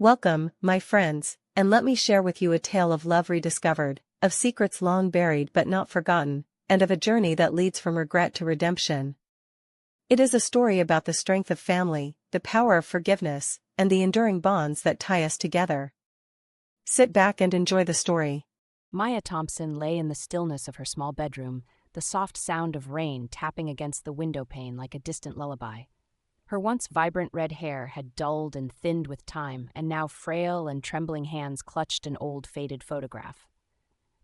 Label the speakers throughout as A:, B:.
A: Welcome, my friends, and let me share with you a tale of love rediscovered, of secrets long buried but not forgotten, and of a journey that leads from regret to redemption. It is a story about the strength of family, the power of forgiveness, and the enduring bonds that tie us together. Sit back and enjoy the story.
B: Maya Thompson lay in the stillness of her small bedroom, the soft sound of rain tapping against the window pane like a distant lullaby. Her once vibrant red hair had dulled and thinned with time, and now frail and trembling hands clutched an old faded photograph.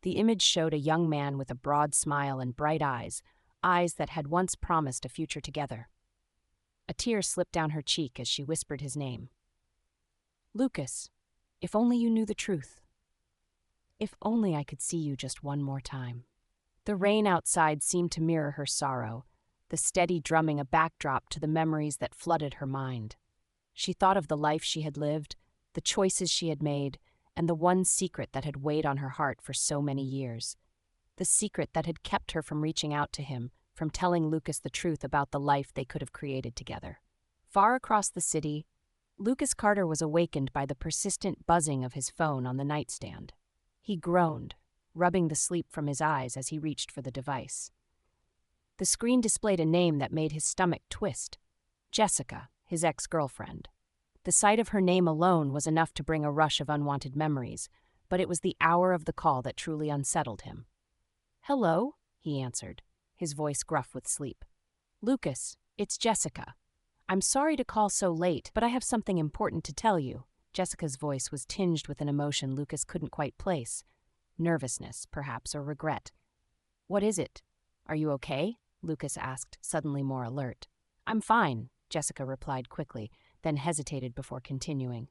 B: The image showed a young man with a broad smile and bright eyes, eyes that had once promised a future together. A tear slipped down her cheek as she whispered his name. "Lucas, if only you knew the truth. If only I could see you just one more time." The rain outside seemed to mirror her sorrow, the steady drumming a backdrop to the memories that flooded her mind. She thought of the life she had lived, the choices she had made, and the one secret that had weighed on her heart for so many years. The secret that had kept her from reaching out to him, from telling Lucas the truth about the life they could have created together. Far across the city, Lucas Carter was awakened by the persistent buzzing of his phone on the nightstand. He groaned, rubbing the sleep from his eyes as he reached for the device. The screen displayed a name that made his stomach twist: Jessica, his ex-girlfriend. The sight of her name alone was enough to bring a rush of unwanted memories, but it was the hour of the call that truly unsettled him. "Hello," he answered, his voice gruff with sleep. "Lucas, it's Jessica. I'm sorry to call so late, but I have something important to tell you." Jessica's voice was tinged with an emotion Lucas couldn't quite place. Nervousness, perhaps, or regret. "What is it? Are you okay?" Lucas asked, suddenly more alert. "I'm fine," Jessica replied quickly, then hesitated before continuing.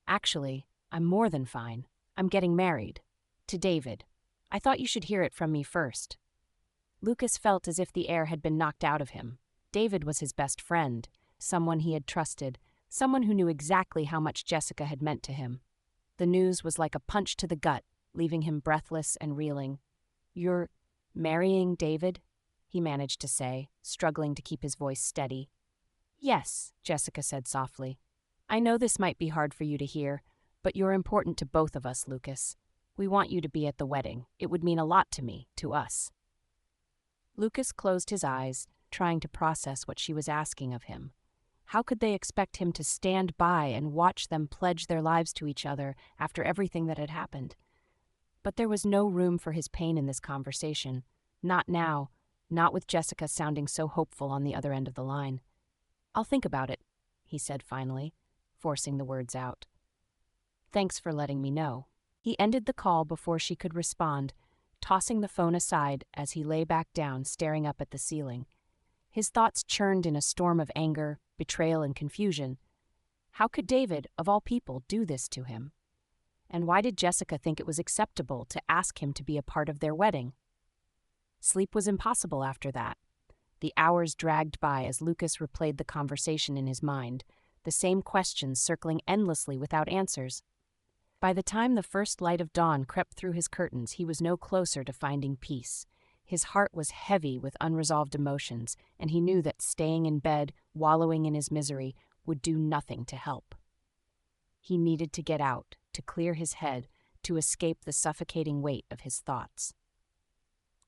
B: "Actually, I'm more than fine. I'm getting married. To David. I thought you should hear it from me first." Lucas felt as if the air had been knocked out of him. David was his best friend, someone he had trusted, someone who knew exactly how much Jessica had meant to him. The news was like a punch to the gut, leaving him breathless and reeling. "You're marrying David?" he managed to say, struggling to keep his voice steady. "Yes," Jessica said softly. "I know this might be hard for you to hear, but you're important to both of us, Lucas. We want you to be at the wedding. It would mean a lot to me, to us." Lucas closed his eyes, trying to process what she was asking of him. How could they expect him to stand by and watch them pledge their lives to each other after everything that had happened? But there was no room for his pain in this conversation. Not now, not with Jessica sounding so hopeful on the other end of the line. "I'll think about it," he said finally, forcing the words out. "Thanks for letting me know." He ended the call before she could respond, tossing the phone aside as he lay back down, staring up at the ceiling. His thoughts churned in a storm of anger, betrayal, and confusion. How could David, of all people, do this to him? And why did Jessica think it was acceptable to ask him to be a part of their wedding? Sleep was impossible after that. The hours dragged by as Lucas replayed the conversation in his mind, the same questions circling endlessly without answers. By the time the first light of dawn crept through his curtains, he was no closer to finding peace. His heart was heavy with unresolved emotions, and he knew that staying in bed, wallowing in his misery, would do nothing to help. He needed to get out, to clear his head, to escape the suffocating weight of his thoughts.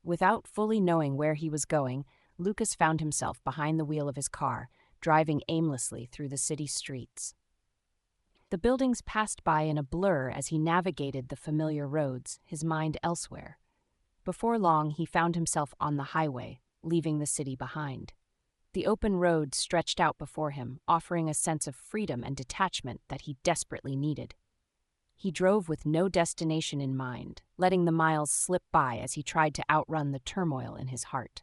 B: Without fully knowing where he was going, Lucas found himself behind the wheel of his car, driving aimlessly through the city streets. The buildings passed by in a blur as he navigated the familiar roads, his mind elsewhere. Before long, he found himself on the highway, leaving the city behind. The open road stretched out before him, offering a sense of freedom and detachment that he desperately needed. He drove with no destination in mind, letting the miles slip by as he tried to outrun the turmoil in his heart.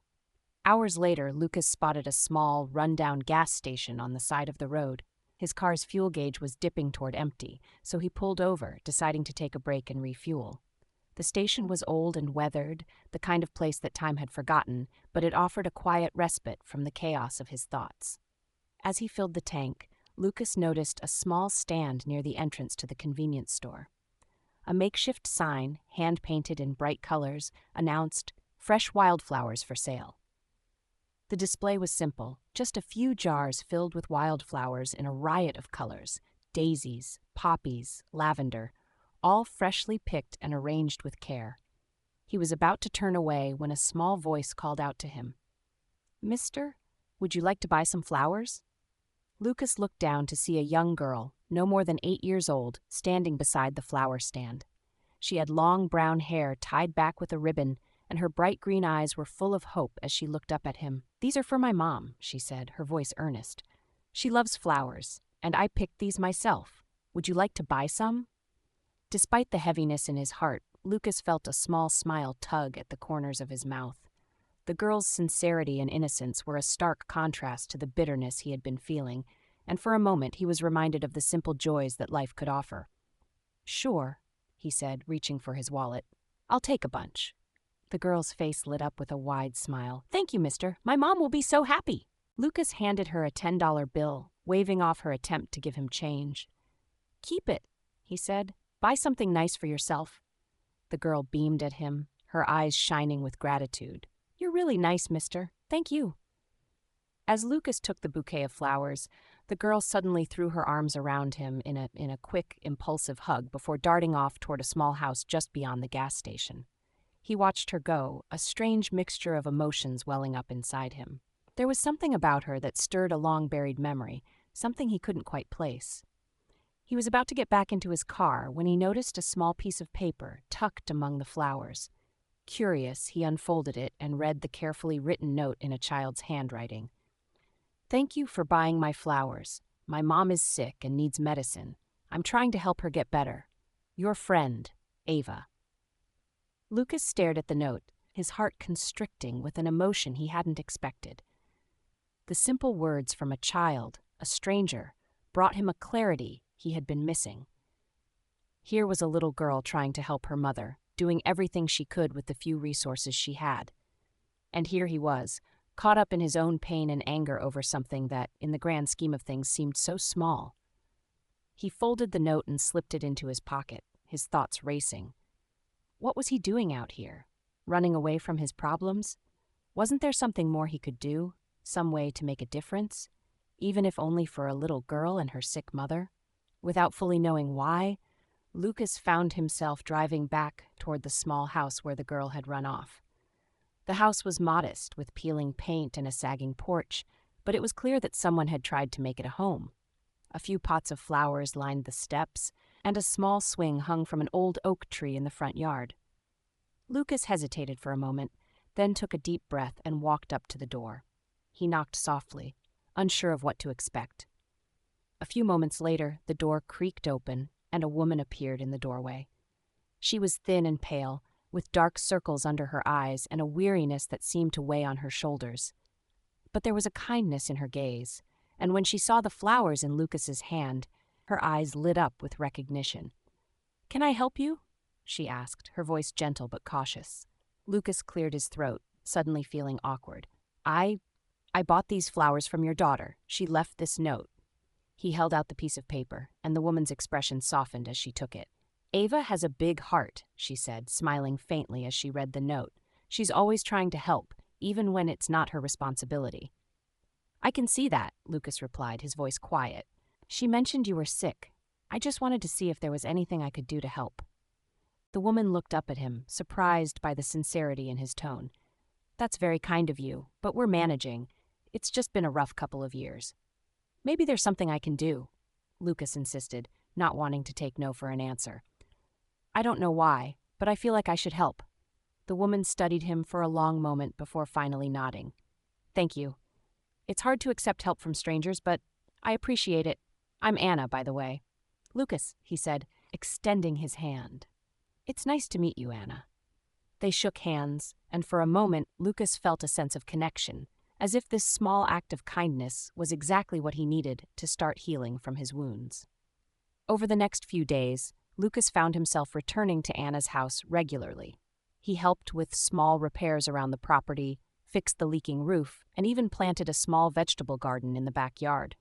B: Hours later, Lucas spotted a small, run-down gas station on the side of the road. His car's fuel gauge was dipping toward empty, so he pulled over, deciding to take a break and refuel. The station was old and weathered, the kind of place that time had forgotten, but it offered a quiet respite from the chaos of his thoughts. As he filled the tank, Lucas noticed a small stand near the entrance to the convenience store. A makeshift sign, hand-painted in bright colors, announced, "Fresh wildflowers for sale." The display was simple, just a few jars filled with wildflowers in a riot of colors, daisies, poppies, lavender, all freshly picked and arranged with care. He was about to turn away when a small voice called out to him. "Mister, would you like to buy some flowers?" Lucas looked down to see a young girl, no more than 8 years old, standing beside the flower stand. She had long brown hair tied back with a ribbon, and her bright green eyes were full of hope as she looked up at him. "These are for my mom," she said, her voice earnest. "She loves flowers, and I picked these myself. Would you like to buy some?" Despite the heaviness in his heart, Lucas felt a small smile tug at the corners of his mouth. The girl's sincerity and innocence were a stark contrast to the bitterness he had been feeling, and for a moment he was reminded of the simple joys that life could offer. "Sure," he said, reaching for his wallet. "I'll take a bunch." The girl's face lit up with a wide smile. "Thank you, mister. My mom will be so happy." Lucas handed her a $10 bill, waving off her attempt to give him change. "Keep it," he said. "Buy something nice for yourself." The girl beamed at him, her eyes shining with gratitude. "You're really nice, mister. Thank you." As Lucas took the bouquet of flowers, the girl suddenly threw her arms around him in a quick, impulsive hug before darting off toward a small house just beyond the gas station. He watched her go, a strange mixture of emotions welling up inside him. There was something about her that stirred a long-buried memory, something he couldn't quite place. He was about to get back into his car when he noticed a small piece of paper tucked among the flowers. Curious, he unfolded it and read the carefully written note in a child's handwriting. "Thank you for buying my flowers. My mom is sick and needs medicine. I'm trying to help her get better. Your friend, Ava." Lucas stared at the note, his heart constricting with an emotion he hadn't expected. The simple words from a child, a stranger, brought him a clarity he had been missing. Here was a little girl trying to help her mother, doing everything she could with the few resources she had. And here he was, caught up in his own pain and anger over something that, in the grand scheme of things, seemed so small. He folded the note and slipped it into his pocket, his thoughts racing. What was he doing out here? Running away from his problems? Wasn't there something more he could do? Some way to make a difference? Even if only for a little girl and her sick mother? Without fully knowing why, Lucas found himself driving back toward the small house where the girl had run off. The house was modest, with peeling paint and a sagging porch, but it was clear that someone had tried to make it a home. A few pots of flowers lined the steps, and a small swing hung from an old oak tree in the front yard. Lucas hesitated for a moment, then took a deep breath and walked up to the door. He knocked softly, unsure of what to expect. A few moments later, the door creaked open, and a woman appeared in the doorway. She was thin and pale, with dark circles under her eyes and a weariness that seemed to weigh on her shoulders. But there was a kindness in her gaze, and when she saw the flowers in Lucas's hand, her eyes lit up with recognition. "Can I help you?" she asked, her voice gentle but cautious. Lucas cleared his throat, suddenly feeling awkward. I bought these flowers from your daughter. She left this note." He held out the piece of paper, and the woman's expression softened as she took it. "Ava has a big heart," she said, smiling faintly as she read the note. "She's always trying to help, even when it's not her responsibility." "I can see that," Lucas replied, his voice quiet. "She mentioned you were sick. I just wanted to see if there was anything I could do to help." The woman looked up at him, surprised by the sincerity in his tone. "That's very kind of you, but we're managing. It's just been a rough couple of years." "Maybe there's something I can do," Lucas insisted, not wanting to take no for an answer. "I don't know why, but I feel like I should help." The woman studied him for a long moment before finally nodding. "Thank you. It's hard to accept help from strangers, but I appreciate it. I'm Anna, by the way." "Lucas," he said, extending his hand. "It's nice to meet you, Anna." They shook hands, and for a moment Lucas felt a sense of connection, as if this small act of kindness was exactly what he needed to start healing from his wounds. Over the next few days, Lucas found himself returning to Anna's house regularly. He helped with small repairs around the property, fixed the leaking roof, and even planted a small vegetable garden in the backyard.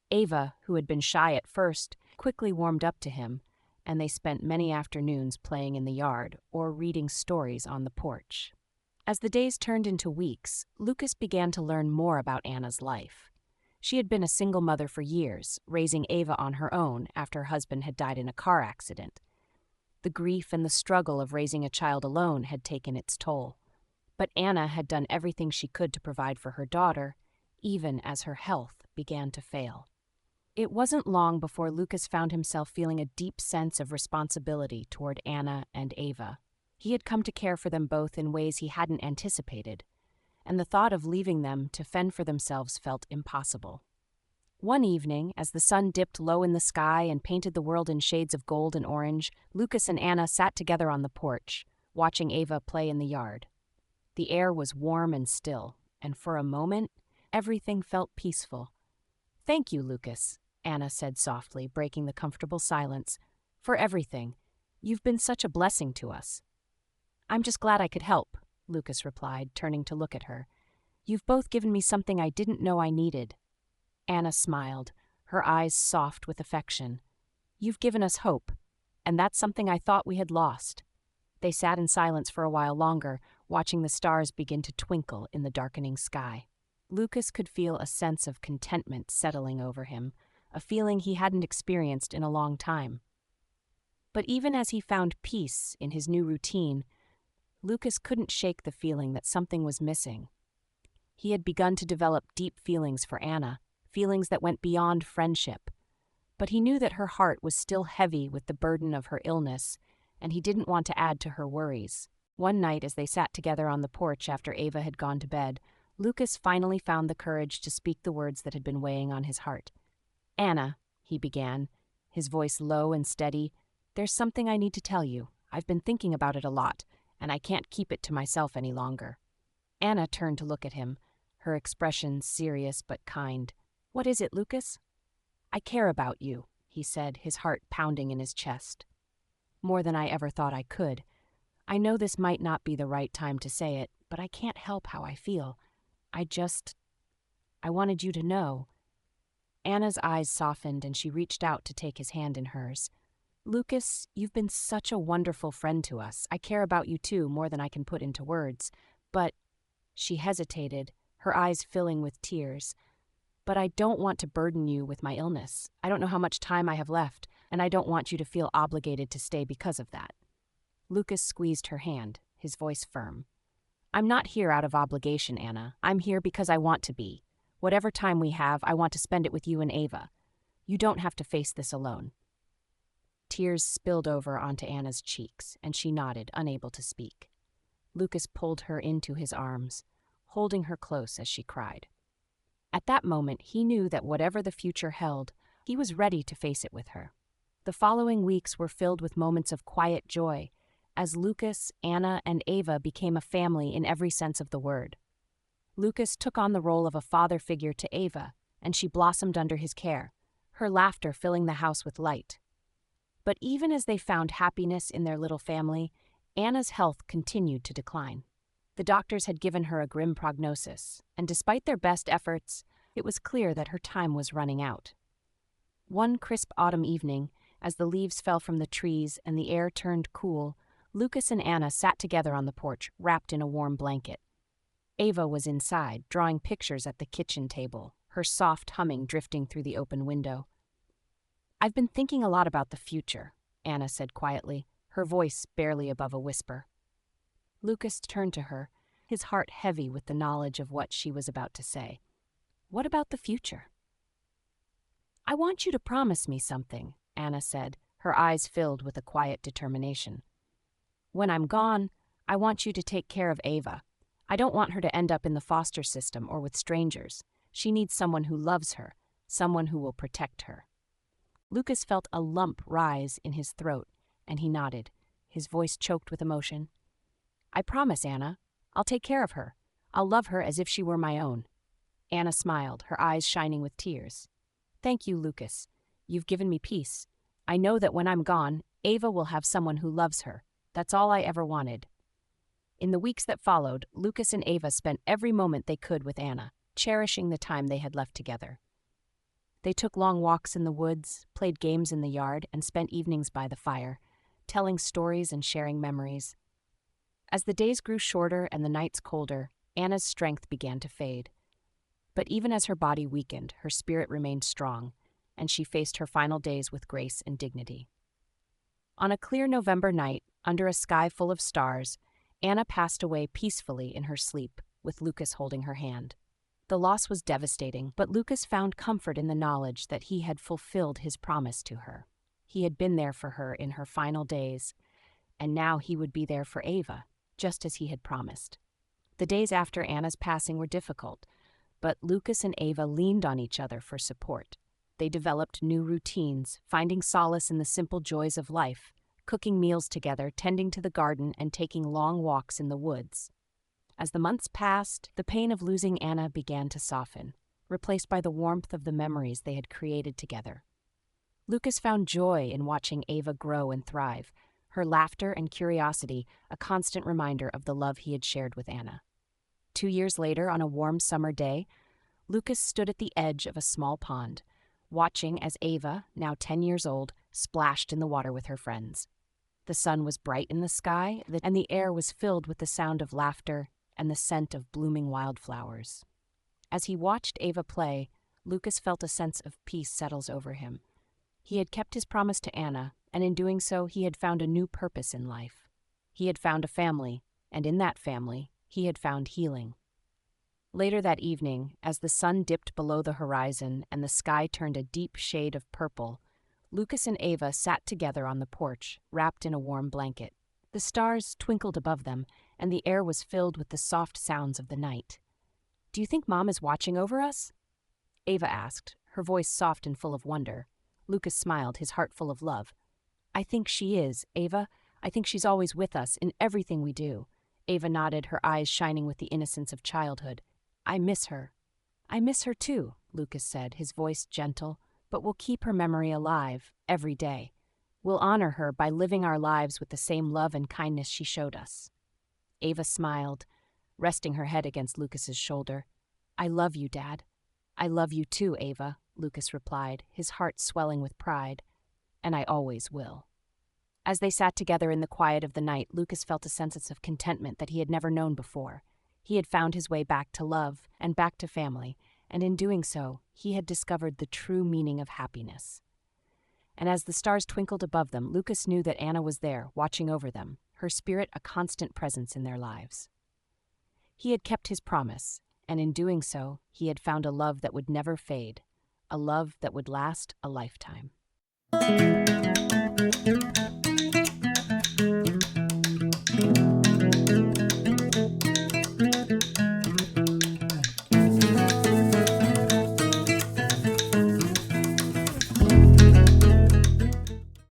B: Ava, who had been shy at first, quickly warmed up to him, and they spent many afternoons playing in the yard or reading stories on the porch. As the days turned into weeks, Lucas began to learn more about Anna's life. She had been a single mother for years, raising Ava on her own after her husband had died in a car accident. The grief and the struggle of raising a child alone had taken its toll. But Anna had done everything she could to provide for her daughter, even as her health began to fail. It wasn't long before Lucas found himself feeling a deep sense of responsibility toward Anna and Ava. He had come to care for them both in ways he hadn't anticipated, and the thought of leaving them to fend for themselves felt impossible. One evening, as the sun dipped low in the sky and painted the world in shades of gold and orange, Lucas and Anna sat together on the porch, watching Ava play in the yard. The air was warm and still, and for a moment, everything felt peaceful. "Thank you, Lucas," Anna said softly, breaking the comfortable silence, "for everything. You've been such a blessing to us." "I'm just glad I could help," Lucas replied, turning to look at her. "You've both given me something I didn't know I needed." Anna smiled, her eyes soft with affection. "You've given us hope, and that's something I thought we had lost." They sat in silence for a while longer, watching the stars begin to twinkle in the darkening sky. Lucas could feel a sense of contentment settling over him, a feeling he hadn't experienced in a long time. But even as he found peace in his new routine, Lucas couldn't shake the feeling that something was missing. He had begun to develop deep feelings for Anna, feelings that went beyond friendship. But he knew that her heart was still heavy with the burden of her illness, and he didn't want to add to her worries. One night, as they sat together on the porch after Ava had gone to bed, Lucas finally found the courage to speak the words that had been weighing on his heart. "Anna," he began, his voice low and steady, "there's something I need to tell you. I've been thinking about it a lot, and I can't keep it to myself any longer." Anna turned to look at him, her expression serious but kind. "What is it, Lucas?" "I care about you," he said, his heart pounding in his chest. "More than I ever thought I could. I know this might not be the right time to say it, but I can't help how I feel. I wanted you to know." Anna's eyes softened and she reached out to take his hand in hers. "Lucas, you've been such a wonderful friend to us. I care about you too, more than I can put into words. But," she hesitated, her eyes filling with tears, "but I don't want to burden you with my illness. I don't know how much time I have left, and I don't want you to feel obligated to stay because of that." Lucas squeezed her hand, his voice firm. "I'm not here out of obligation, Anna. I'm here because I want to be. Whatever time we have, I want to spend it with you and Ava. You don't have to face this alone." Tears spilled over onto Anna's cheeks, and she nodded, unable to speak. Lucas pulled her into his arms, holding her close as she cried. At that moment, he knew that whatever the future held, he was ready to face it with her. The following weeks were filled with moments of quiet joy, as Lucas, Anna, and Ava became a family in every sense of the word. Lucas took on the role of a father figure to Ava, and she blossomed under his care, her laughter filling the house with light. But even as they found happiness in their little family, Anna's health continued to decline. The doctors had given her a grim prognosis, and despite their best efforts, it was clear that her time was running out. One crisp autumn evening, as the leaves fell from the trees and the air turned cool, Lucas and Anna sat together on the porch, wrapped in a warm blanket. Ava was inside, drawing pictures at the kitchen table, her soft humming drifting through the open window. "I've been thinking a lot about the future," Anna said quietly, her voice barely above a whisper. Lucas turned to her, his heart heavy with the knowledge of what she was about to say. "What about the future?" "I want you to promise me something," Anna said, her eyes filled with a quiet determination. "When I'm gone, I want you to take care of Ava. I don't want her to end up in the foster system or with strangers. She needs someone who loves her, someone who will protect her." Lucas felt a lump rise in his throat, and he nodded, his voice choked with emotion. "I promise, Anna. I'll take care of her. I'll love her as if she were my own." Anna smiled, her eyes shining with tears. "Thank you, Lucas. You've given me peace. I know that when I'm gone, Ava will have someone who loves her. That's all I ever wanted." In the weeks that followed, Lucas and Ava spent every moment they could with Anna, cherishing the time they had left together. They took long walks in the woods, played games in the yard, and spent evenings by the fire, telling stories and sharing memories. As the days grew shorter and the nights colder, Anna's strength began to fade. But even as her body weakened, her spirit remained strong, and she faced her final days with grace and dignity. On a clear November night, under a sky full of stars, Anna passed away peacefully in her sleep, with Lucas holding her hand. The loss was devastating, but Lucas found comfort in the knowledge that he had fulfilled his promise to her. He had been there for her in her final days, and now he would be there for Ava, just as he had promised. The days after Anna's passing were difficult, but Lucas and Ava leaned on each other for support. They developed new routines, finding solace in the simple joys of life, cooking meals together, tending to the garden, and taking long walks in the woods. As the months passed, the pain of losing Anna began to soften, replaced by the warmth of the memories they had created together. Lucas found joy in watching Ava grow and thrive, her laughter and curiosity a constant reminder of the love he had shared with Anna. 2 years later, on a warm summer day, Lucas stood at the edge of a small pond, watching as Ava, now 10 years old, splashed in the water with her friends. The sun was bright in the sky, and the air was filled with the sound of laughter and the scent of blooming wildflowers. As he watched Ava play, Lucas felt a sense of peace settles over him. He had kept his promise to Anna, and in doing so, he had found a new purpose in life. He had found a family, and in that family, he had found healing. Later that evening, as the sun dipped below the horizon and the sky turned a deep shade of purple, Lucas and Ava sat together on the porch, wrapped in a warm blanket. The stars twinkled above them, and the air was filled with the soft sounds of the night. "Do you think Mom is watching over us?" Ava asked, her voice soft and full of wonder. Lucas smiled, his heart full of love. "I think she is, Ava. I think she's always with us in everything we do." Ava nodded, her eyes shining with the innocence of childhood. "I miss her." "I miss her too," Lucas said, his voice gentle, "but we'll keep her memory alive every day. We'll honor her by living our lives with the same love and kindness she showed us." Ava smiled, resting her head against Lucas's shoulder. "I love you, Dad." "I love you too, Ava," Lucas replied, his heart swelling with pride. "And I always will." As they sat together in the quiet of the night, Lucas felt a sense of contentment that he had never known before. He had found his way back to love and back to family, and in doing so, he had discovered the true meaning of happiness. And as the stars twinkled above them, Lucas knew that Anna was there, watching over them, her spirit a constant presence in their lives. He had kept his promise, and in doing so, he had found a love that would never fade, a love that would last a lifetime.